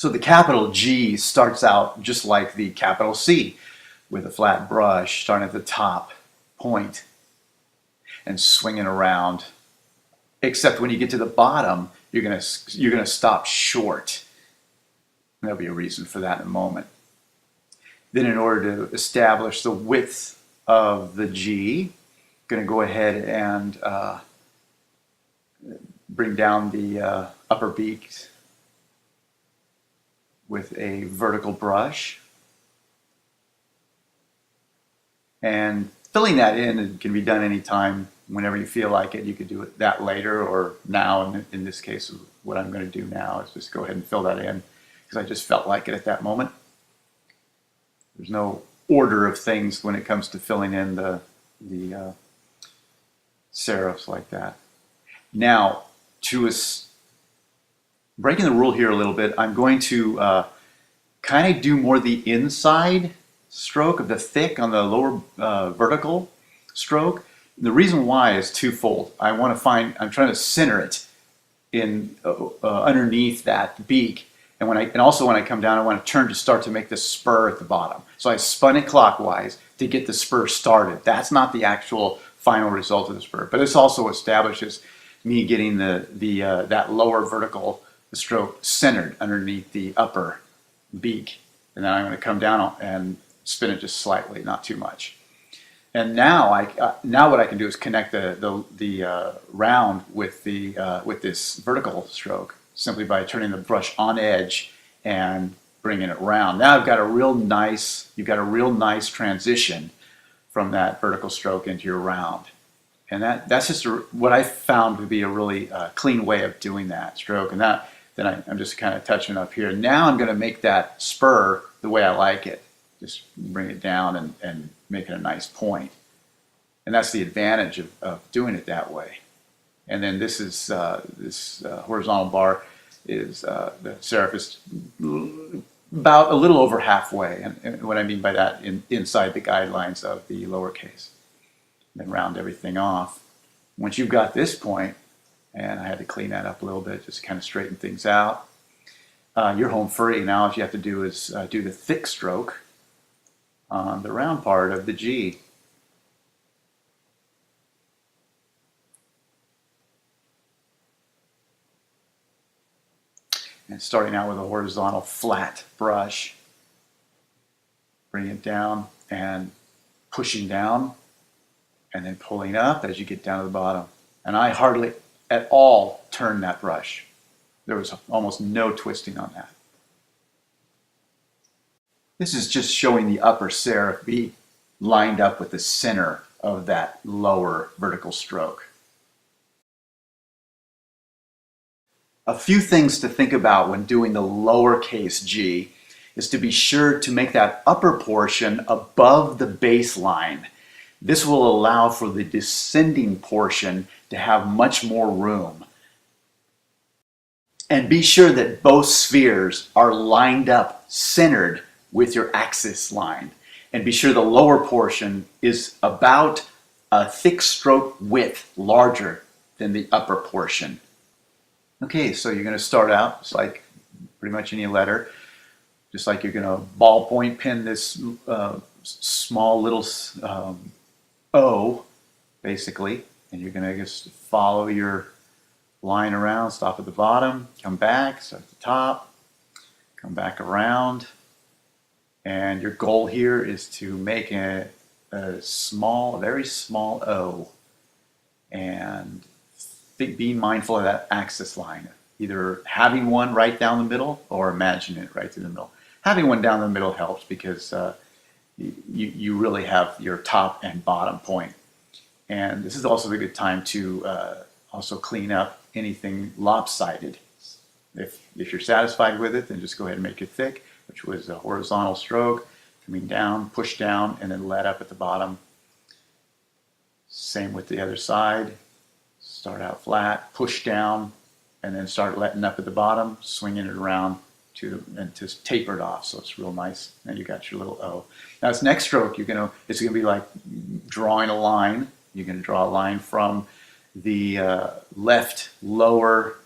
So the capital G starts out just like the capital C, with a flat brush starting at the top point and swinging around. Except when you get to the bottom, you're gonna stop short. And there'll be a reason for that in a moment. Then in order to establish the width of the G, I'm going to go ahead and bring down the upper beak with a vertical brush. And filling that in can be done anytime, whenever you feel like it. You could do it that later or now. In this case, what I'm going to do now is just go ahead and fill that in because I just felt like it at that moment. There's no order of things when it comes to filling in the serifs like that. Now, breaking the rule here a little bit, I'm going to kind of do more the inside stroke of the thick on the lower vertical stroke. The reason why is twofold. I'm trying to center it in underneath that beak. And also when I come down, I want to turn to start to make this spur at the bottom. So I spun it clockwise to get the spur started. That's not the actual final result of the spur, but this also establishes me getting that lower vertical stroke centered underneath the upper beak. And then I'm going to come down and spin it just slightly, not too much. And now what I can do is connect the round with this vertical stroke, simply by turning the brush on edge and bringing it round. Now you've got a real nice transition from that vertical stroke into your round. And that's just what I found to be a really clean way of doing that stroke. And then I'm just kind of touching up here. Now I'm going to make that spur the way I like it. Just bring it down and make it a nice point. And that's the advantage of doing it that way. And then this is this horizontal bar is the serif is about a little over halfway, and what I mean by that, inside the guidelines of the lowercase. Then round everything off. Once you've got this point, and I had to clean that up a little bit, just kind of straighten things out, you're home free. Now all you have to do is do the thick stroke on the round part of the G. And starting out with a horizontal flat brush, bring it down and pushing down, and then pulling up as you get down to the bottom. And I hardly at all turn that brush. There was almost no twisting on that. This is just showing the upper serif beat lined up with the center of that lower vertical stroke. A few things to think about when doing the lowercase g is to be sure to make that upper portion above the baseline. This will allow for the descending portion to have much more room. And be sure that both spheres are lined up, centered with your axis line. And be sure the lower portion is about a thick stroke width larger than the upper portion. Okay, so you're going to start out just like pretty much any letter, just like you're going to ballpoint pen this small little O, basically, and you're going to just follow your line around, stop at the bottom, come back, start at the top, come back around, and your goal here is to make a very small O, and be mindful of that axis line, either having one right down the middle or imagining it right through the middle. Having one down the middle helps because you really have your top and bottom point. And this is also a good time to also clean up anything lopsided. If you're satisfied with it, then just go ahead and make it thick, which was a horizontal stroke, coming down, push down, and then let up at the bottom. Same with the other side. Start out flat, push down, and then start letting up at the bottom, swinging it around to taper it off, so it's real nice. And you got your little O. Now this next stroke, it's gonna be like drawing a line. You're gonna draw a line from the left lower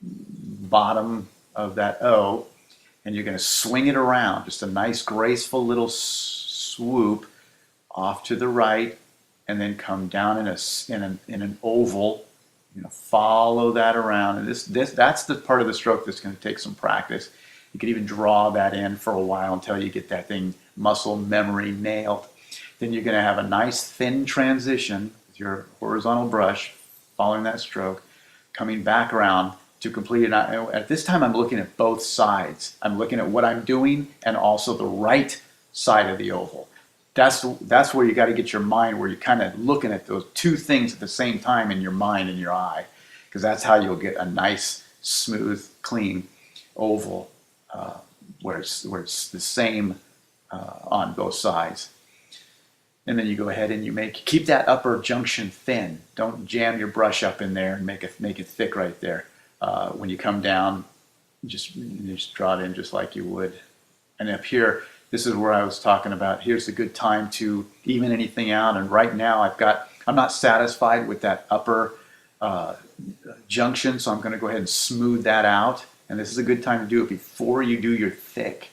bottom of that O, and you're going to swing it around, just a nice graceful little swoop off to the right, and then come down in an oval. Follow that around, and that's the part of the stroke that's going to take some practice. You could even draw that in for a while until you get that thing muscle memory nailed. Then you're going to have a nice thin transition with your horizontal brush, following that stroke, coming back around to complete it. At this time, I'm looking at both sides. I'm looking at what I'm doing and also the right side of the oval. That's where you got to get your mind, where you're kind of looking at those two things at the same time in your mind and your eye, because that's how you'll get a nice, smooth, clean oval where it's the same on both sides. And then you go ahead and keep that upper junction thin. Don't jam your brush up in there and make it thick right there. When you come down, just draw it in just like you would. And up here, this is where I was talking about. Here's a good time to even anything out. And right now I'm not satisfied with that upper junction, so I'm going to go ahead and smooth that out. And this is a good time to do it before you do your thick,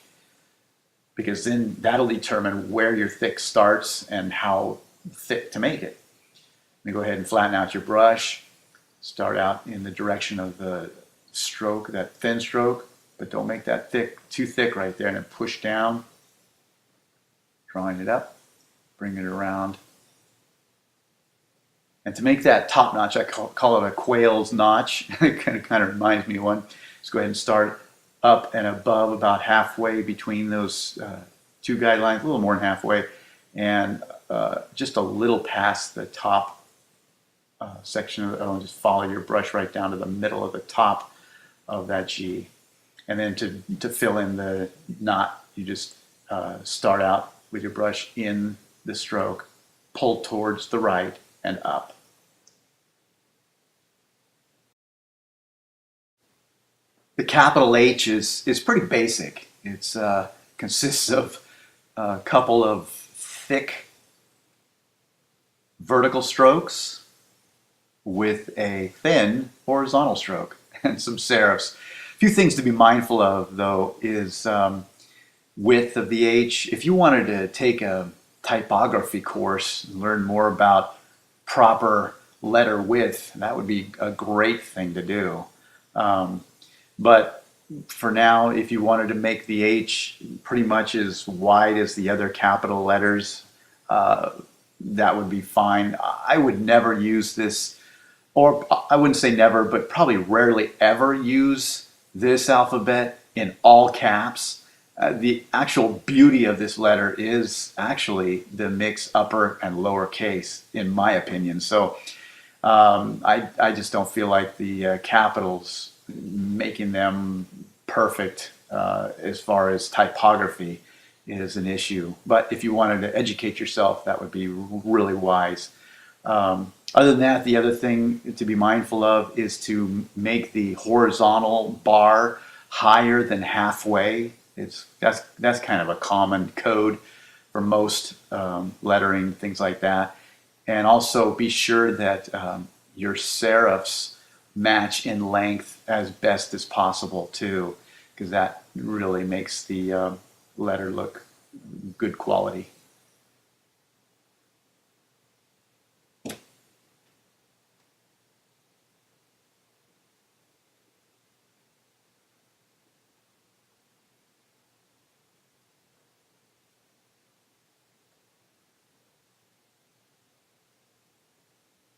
because then that'll determine where your thick starts and how thick to make it. Let me go ahead and flatten out your brush. Start out in the direction of the stroke, that thin stroke, but don't make that too thick right there, and then push down, drawing it up, bring it around. And to make that top notch, I call it a quail's notch. It kind of reminds me of one. Let's go ahead and start up and above, about halfway between those two guidelines, a little more than halfway, and just a little past the top section of the O, and just follow your brush right down to the middle of the top of that G. And then to fill in the knot, you just start out with your brush in the stroke, pull towards the right and up. The capital H is pretty basic. It consists of a couple of thick vertical strokes with a thin horizontal stroke and some serifs. A few things to be mindful of, though, is width of the H. If you wanted to take a typography course and learn more about proper letter width, that would be a great thing to do. But for now, if you wanted to make the H pretty much as wide as the other capital letters, that would be fine. I would never use this, or I wouldn't say never, but probably rarely ever use this alphabet in all caps. The actual beauty of this letter is actually the mix upper and lower case, in my opinion. So I just don't feel like the capitals, making them perfect as far as typography, is an issue. But if you wanted to educate yourself, that would be really wise. Other than that, the other thing to be mindful of is to make the horizontal bar higher than halfway. That's kind of a common code for most lettering, things like that. And also be sure that your serifs match in length as best as possible too, because that really makes the letter look good quality.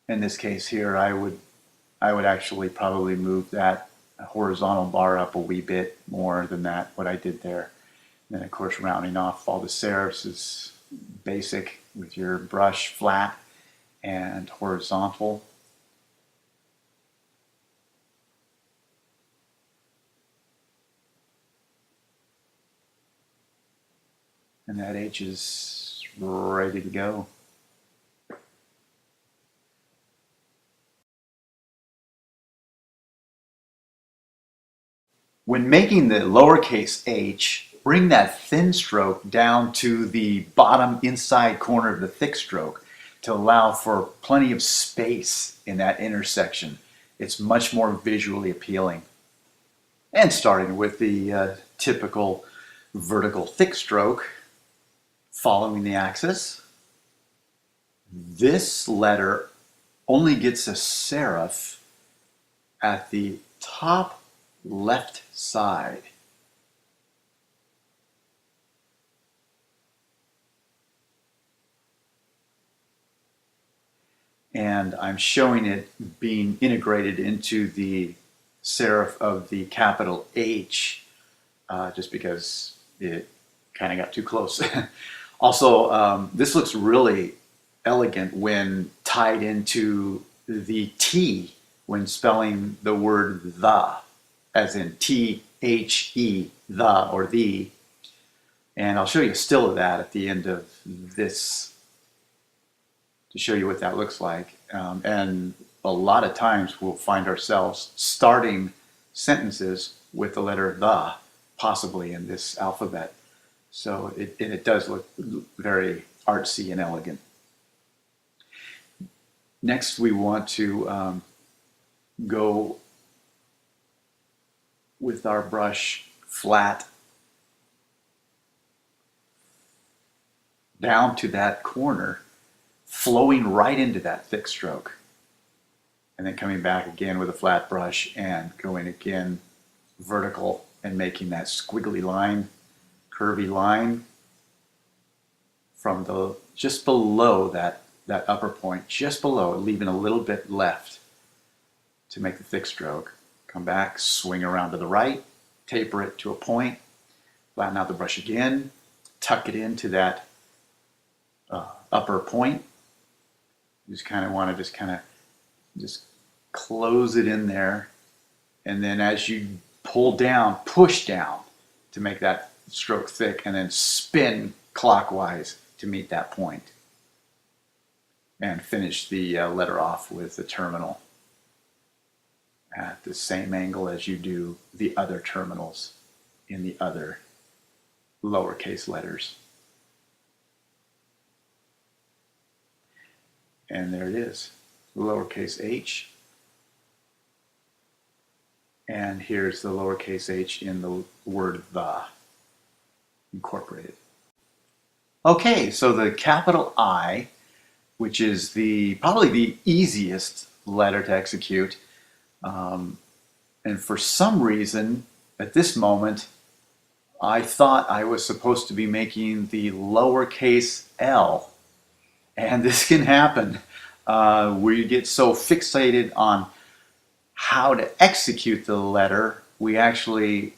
In this case here, I would actually probably move that horizontal bar up a wee bit more than that, what I did there. And then of course rounding off all the serifs is basic with your brush flat and horizontal. And that H is ready to go. When making the lowercase h, bring that thin stroke down to the bottom inside corner of the thick stroke to allow for plenty of space in that intersection. It's much more visually appealing. And starting with the typical vertical thick stroke, following the axis. This letter only gets a serif at the top left side. And I'm showing it being integrated into the serif of the capital H, just because it kind of got too close. Also, this looks really elegant when tied into the T when spelling the word the, as in T-H-E, the or the. And I'll show you a still of that at the end of this to show you what that looks like. And a lot of times we'll find ourselves starting sentences with the letter the, possibly in this alphabet. So it does look very artsy and elegant. Next, we want to go with our brush flat down to that corner, flowing right into that thick stroke. And then coming back again with a flat brush and going again vertical and making that squiggly line, curvy line from the just below that upper point, just below, leaving a little bit left to make the thick stroke. Come back, swing around to the right, taper it to a point, flatten out the brush again, tuck it into that upper point. You just kind of want to just close it in there, and then as you pull down, push down to make that stroke thick, and then spin clockwise to meet that point. And finish the letter off with the terminal at the same angle as you do the other terminals in the other lowercase letters. And there it is, lowercase h. And here's the lowercase h in the word the incorporated. Okay, so the capital I, which is probably the easiest letter to execute. And for some reason, at this moment, I thought I was supposed to be making the lowercase l. And this can happen where you get so fixated on how to execute the letter, we actually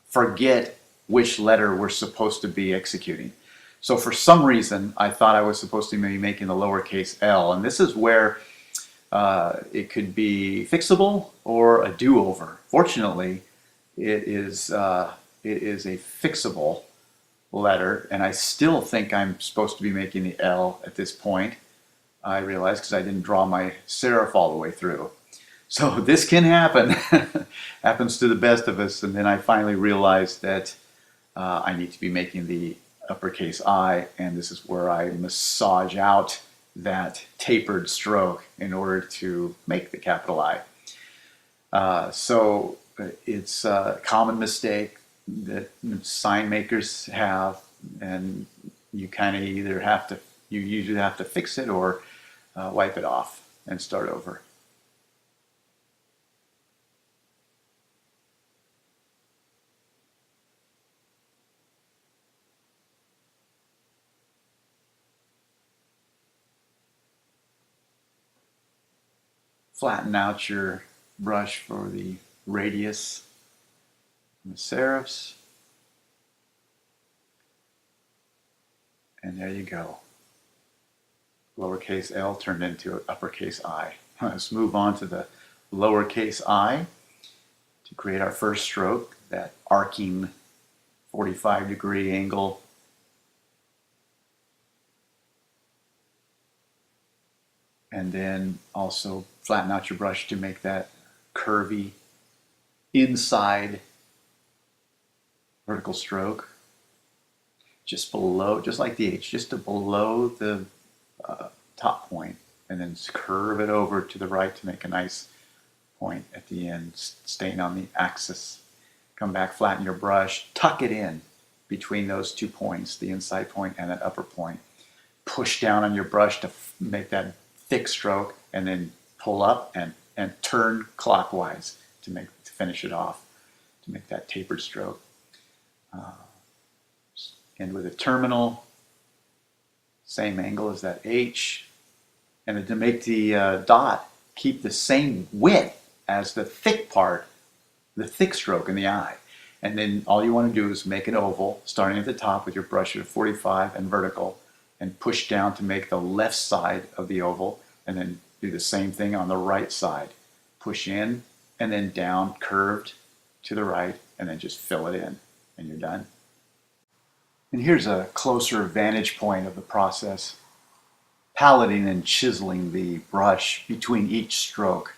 forget which letter we're supposed to be executing. So for some reason, I thought I was supposed to be making the lowercase l, and this is where it could be fixable or a do-over. Fortunately, it is a fixable letter, and I still think I'm supposed to be making the L at this point. I realized because I didn't draw my serif all the way through. So this can happen, happens to the best of us, and then I finally realized that I need to be making the uppercase I, and this is where I massage out that tapered stroke in order to make the capital I. So it's a common mistake that sign makers have, and you kind of either have to, you usually have to fix it or wipe it off and start over. Flatten out your brush for the radius and the serifs. And there you go. Lowercase l turned into uppercase I. Let's move on to the lowercase I to create our first stroke, that arcing 45-degree angle. And then also flatten out your brush to make that curvy inside vertical stroke. Just below, just like the H, just below the top point, and then curve it over to the right to make a nice point at the end, staying on the axis. come back, flatten your brush, tuck it in between those 2 points, the inside point and that upper point. Push down on your brush to make that thick stroke, and then pull up and turn clockwise to finish it off, to make that tapered stroke. And with a terminal, same angle as that H, and then to make the dot keep the same width as the thick part, the thick stroke in the eye. And then all you want to do is make an oval, starting at the top with your brush at 45 and vertical, and push down to make the left side of the oval, and then do the same thing on the right side. Push in, and then down, curved to the right, and then just fill it in, and you're done. And here's a closer vantage point of the process. Paletting and chiseling the brush between each stroke.